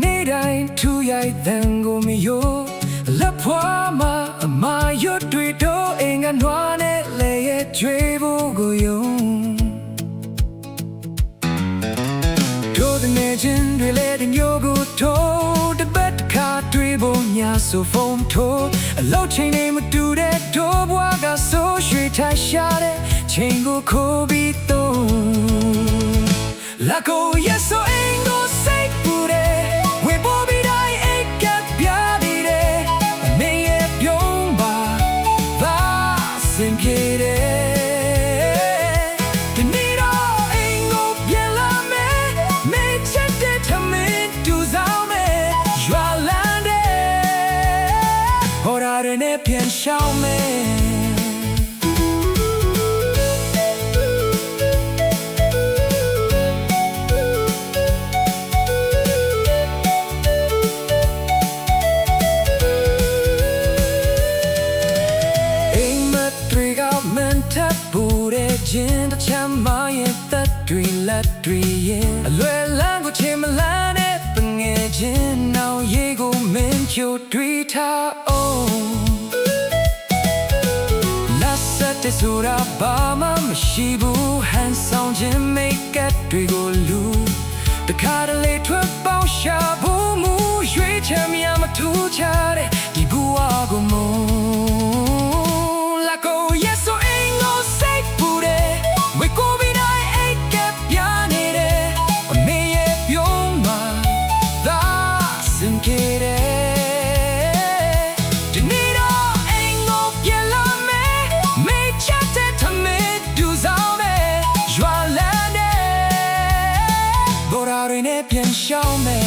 နေ့တိုင်းထူရိုက်တန်ကိုမယိုလက်ဖွာမအမာရွတ်တွေတော့အင်္ဂနွားနဲ့လေရဲ့ကြွေးဖို့ကိုယုံတို့တဲ့နေချင်းတွေလေတဲ့ညိုကိုထိုးတပတ်တစ်ခါတွေ့ဖို့ညာဆိုဖုန်းထိုးအလောက်ချိန်နေမတူတဲ့တို့ဘွားကဆိုရွှေထရှာတဲ့ချိန်ကိုခိုးပြီးတော့လာကိုရဲ့ဆိုအင်္ဂိုစိတ်ပူတဲ့ဝေပေါ်ပြီးတိုင်းအိတ်ကပြားပြီးတဲ့အမေရဲ့ပြုံးပါဘာစင်ပြေတဲ့ဒီနေ့တော့အင်္ဂိုပြန်လာမယ်မေးချက်တဲ့ထမင်းတူဆောင်မယ်ရွာလန်းတဲ့ဟော်ရာတွေနဲ့ပြန်ရှောင်းမယ်ပူတဲ့ခြင်းတချမ်းမရဲ့သက်တွေလက်တွေရဲ့အလွယ်လန်းကိုချင်မလန်းတဲ့ပငယ်ချင်းနောင်ရေကိုမင်းချိုတွေးထားအောင်လက်ဆက်တဲ့ဆိုတာဘာမှမရှိဘူးဟန်ဆောင်ခြင်းမိတ်ကပ်တွေကိုလူတခါတလေထွက်ပေါင်းရှာဖို့မူရွေးချယ်မြမထူးချတဲ့ဒီဘဝကိုမလာကိုရဲ့ဆိုပြန်ရှောင်းမယ်